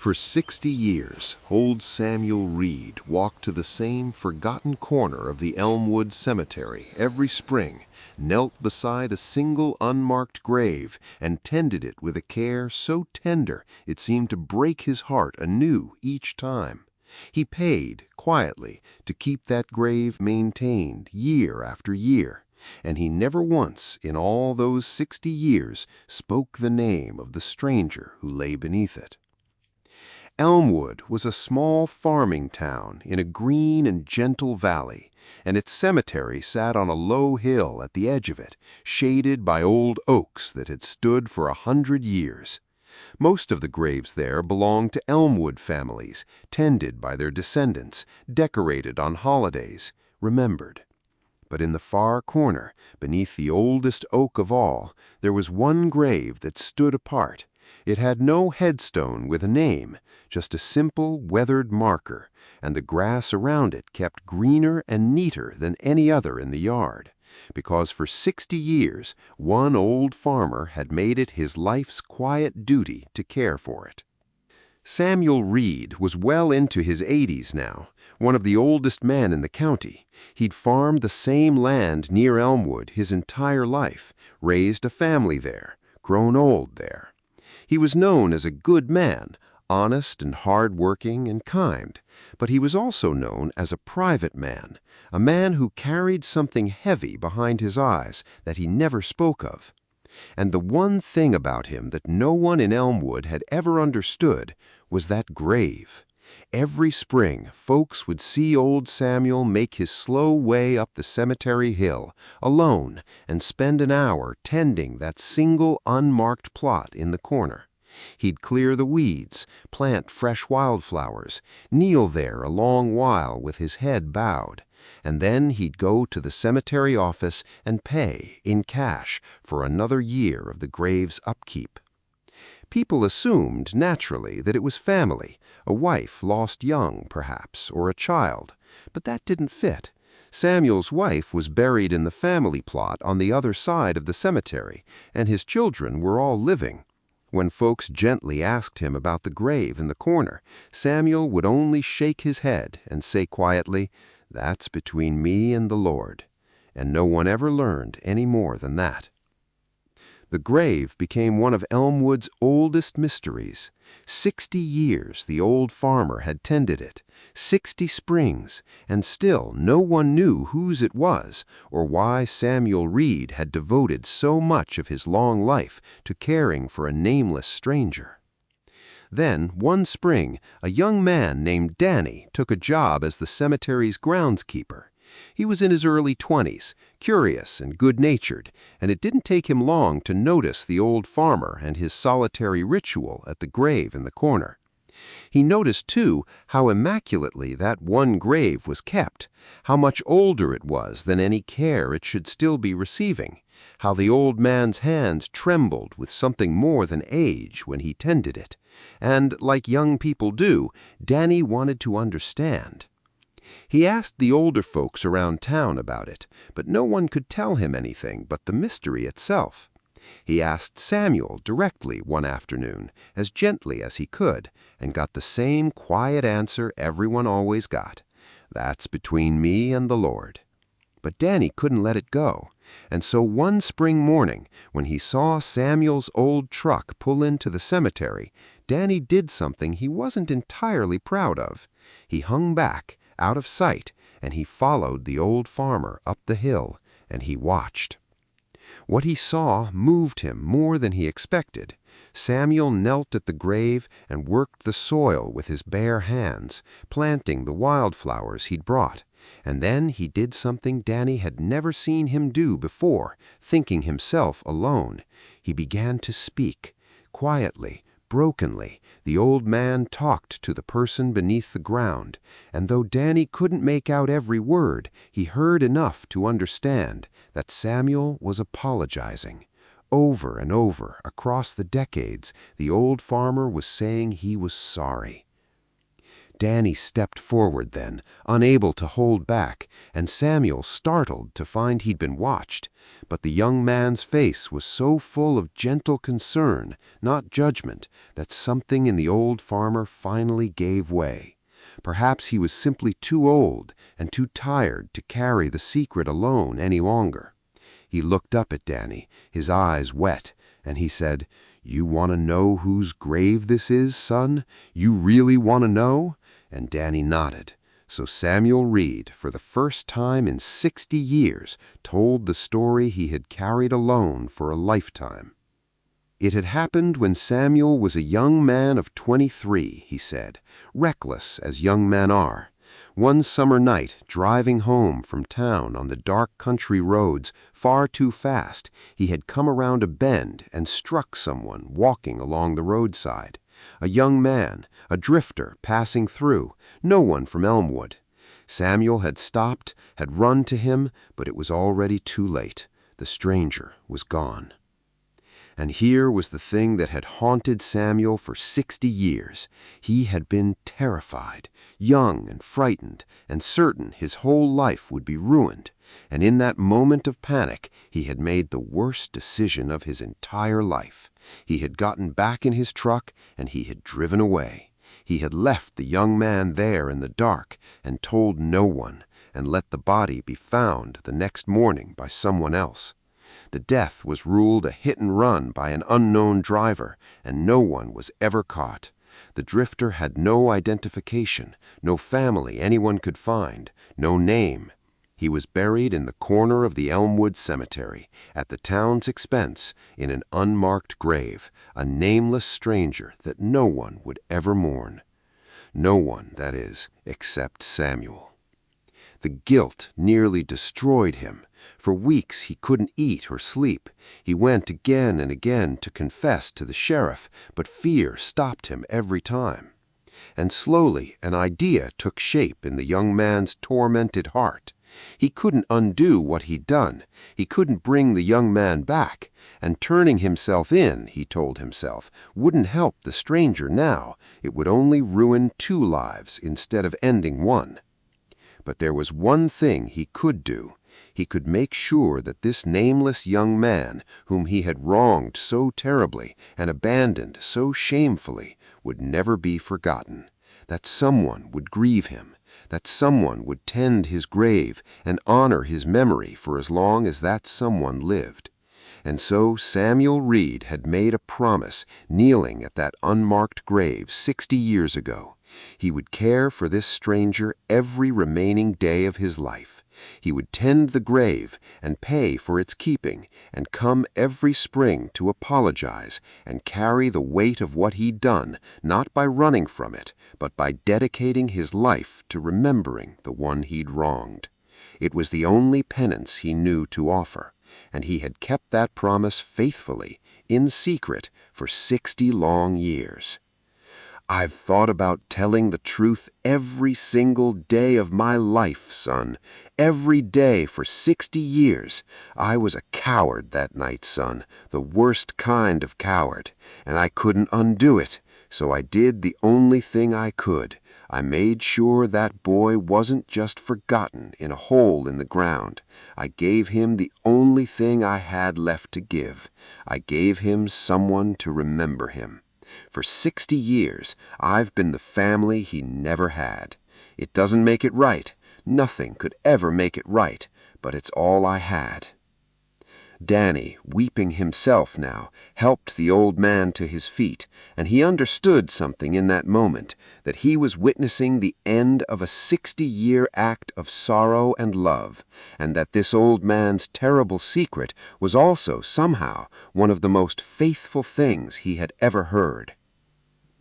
For 60 years, old Samuel Reed walked to the same forgotten corner of the Elmwood cemetery every spring, knelt beside a single unmarked grave, and tended it with a care so tender it seemed to break his heart anew each time. He paid, quietly, to keep that grave maintained year after year, and he never once, in all those 60 years, spoke the name of the stranger who lay beneath it. Elmwood was a small farming town in a green and gentle valley, and its cemetery sat on a low hill at the edge of it, shaded by old oaks that had stood for 100 years. Most of the graves there belonged to Elmwood families, tended by their descendants, decorated on holidays, remembered. But in the far corner, beneath the oldest oak of all, there was one grave that stood apart. It had no headstone with a name, just a simple, weathered marker, and the grass around it kept greener and neater than any other in the yard, because for 60 years one old farmer had made it his life's quiet duty to care for it. Samuel Reed was well into his 80s now, one of the oldest men in the county. He'd farmed the same land near Elmwood his entire life, raised a family there, grown old there. He was known as a good man, honest and hard-working and kind, but he was also known as a private man, a man who carried something heavy behind his eyes that he never spoke of. And the one thing about him that no one in Elmwood had ever understood was that grave. Every spring, folks would see old Samuel make his slow way up the cemetery hill, alone, and spend an hour tending that single unmarked plot in the corner. He'd clear the weeds, plant fresh wildflowers, kneel there a long while with his head bowed, and then he'd go to the cemetery office and pay, in cash, for another year of the grave's upkeep. People assumed, naturally, that it was family, a wife lost young, perhaps, or a child, but that didn't fit. Samuel's wife was buried in the family plot on the other side of the cemetery, and his children were all living. When folks gently asked him about the grave in the corner, Samuel would only shake his head and say quietly, "That's between me and the Lord," and no one ever learned any more than that. The grave became one of Elmwood's oldest mysteries. 60 years the old farmer had tended it, 60 springs, and still no one knew whose it was or why Samuel Reed had devoted so much of his long life to caring for a nameless stranger. Then, one spring, a young man named Danny took a job as the cemetery's groundskeeper. He was in his early 20s, curious and good-natured, and it didn't take him long to notice the old farmer and his solitary ritual at the grave in the corner. He noticed, too, how immaculately that one grave was kept, how much older it was than any care it should still be receiving, how the old man's hands trembled with something more than age when he tended it, and, like young people do, Danny wanted to understand. He asked the older folks around town about it, but no one could tell him anything but the mystery itself. He asked Samuel directly one afternoon, as gently as he could, and got the same quiet answer everyone always got. "That's between me and the Lord." But Danny couldn't let it go, and so one spring morning, when he saw Samuel's old truck pull into the cemetery, Danny did something he wasn't entirely proud of. He hung back, out of sight, and he followed the old farmer up the hill, and he watched. What he saw moved him more than he expected. Samuel knelt at the grave and worked the soil with his bare hands, planting the wildflowers he'd brought. And then he did something Danny had never seen him do before, thinking himself alone. He began to speak, quietly, brokenly. The old man talked to the person beneath the ground, and though Danny couldn't make out every word, he heard enough to understand that Samuel was apologizing. Over and over, across the decades, the old farmer was saying he was sorry. Danny stepped forward then, unable to hold back, and Samuel startled to find he'd been watched. But the young man's face was so full of gentle concern, not judgment, that something in the old farmer finally gave way. Perhaps he was simply too old and too tired to carry the secret alone any longer. He looked up at Danny, his eyes wet, and he said, "You want to know whose grave this is, son? You really want to know?" And Danny nodded. So Samuel Reed, for the first time in 60 years, told the story he had carried alone for a lifetime. It had happened when Samuel was a young man of 23, he said, reckless as young men are. One summer night, driving home from town on the dark country roads far too fast, he had come around a bend and struck someone walking along the roadside. A young man, a drifter passing through, no one from Elmwood. Samuel had stopped, had run to him, but it was already too late. The stranger was gone. And here was the thing that had haunted Samuel for 60 years. He had been terrified, young and frightened, and certain his whole life would be ruined. And in that moment of panic, he had made the worst decision of his entire life. He had gotten back in his truck, and he had driven away. He had left the young man there in the dark, and told no one, and let the body be found the next morning by someone else. The death was ruled a hit and run by an unknown driver, and no one was ever caught. The drifter had no identification, no family anyone could find, no name. He was buried in the corner of the Elmwood cemetery, at the town's expense, in an unmarked grave, a nameless stranger that no one would ever mourn. No one, that is, except Samuel. The guilt nearly destroyed him. For weeks he couldn't eat or sleep. He went again and again to confess to the sheriff, but fear stopped him every time. And slowly an idea took shape in the young man's tormented heart. He couldn't undo what he'd done. He couldn't bring the young man back. And turning himself in, he told himself, wouldn't help the stranger now. It would only ruin 2 lives instead of ending one. But there was one thing he could do. He could make sure that this nameless young man, whom he had wronged so terribly and abandoned so shamefully, would never be forgotten, that someone would grieve him, that someone would tend his grave and honor his memory for as long as that someone lived. And so Samuel Reed had made a promise, kneeling at that unmarked grave 60 years ago. He would care for this stranger every remaining day of his life. He would tend the grave and pay for its keeping, and come every spring to apologize and carry the weight of what he'd done, not by running from it, but by dedicating his life to remembering the one he'd wronged. It was the only penance he knew to offer, and he had kept that promise faithfully, in secret, for 60 long years. "I've thought about telling the truth every single day of my life, son. Every day for 60 years. I was a coward that night, son, the worst kind of coward, and I couldn't undo it, so I did the only thing I could. I made sure that boy wasn't just forgotten in a hole in the ground. I gave him the only thing I had left to give. I gave him someone to remember him. For 60 years, I've been the family he never had. It doesn't make it right. Nothing could ever make it right, but it's all I had." Danny, weeping himself now, helped the old man to his feet, and he understood something in that moment, that he was witnessing the end of a 60-year act of sorrow and love, and that this old man's terrible secret was also somehow one of the most faithful things he had ever heard.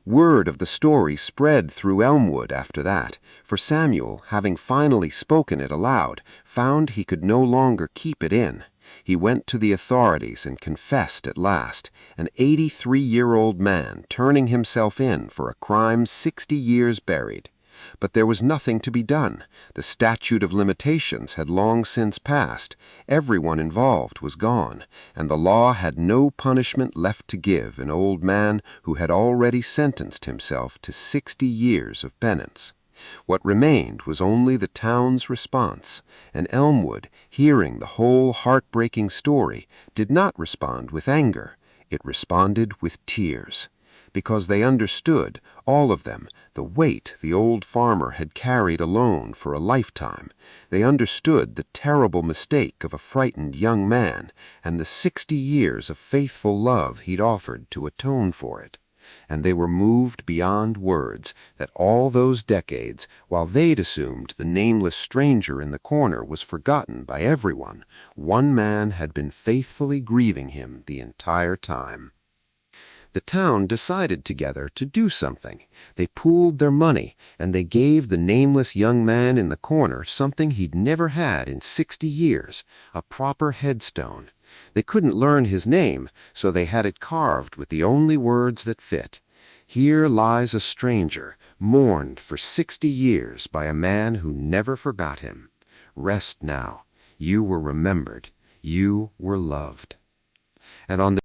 Word of the story spread through Elmwood after that, for Samuel, having finally spoken it aloud, found he could no longer keep it in. He went to the authorities and confessed at last, an 83-year-old man turning himself in for a crime 60 years buried. But there was nothing to be done. The statute of limitations had long since passed. Everyone involved was gone, and the law had no punishment left to give an old man who had already sentenced himself to 60 years of penance. What remained was only the town's response, and Elmwood, hearing the whole heartbreaking story, did not respond with anger. It responded with tears, because they understood, all of them, the weight the old farmer had carried alone for a lifetime. They understood the terrible mistake of a frightened young man, and the 60 years of faithful love he'd offered to atone for it. And they were moved beyond words that all those decades, while they'd assumed the nameless stranger in the corner was forgotten by everyone, one man had been faithfully grieving him the entire time. The town decided together to do something. They pooled their money, and they gave the nameless young man in the corner something he'd never had in 60 years, a proper headstone. They couldn't learn his name, so they had it carved with the only words that fit. Here lies a stranger, mourned for 60 years by a man who never forgot him. Rest now. You were remembered. You were loved. And on the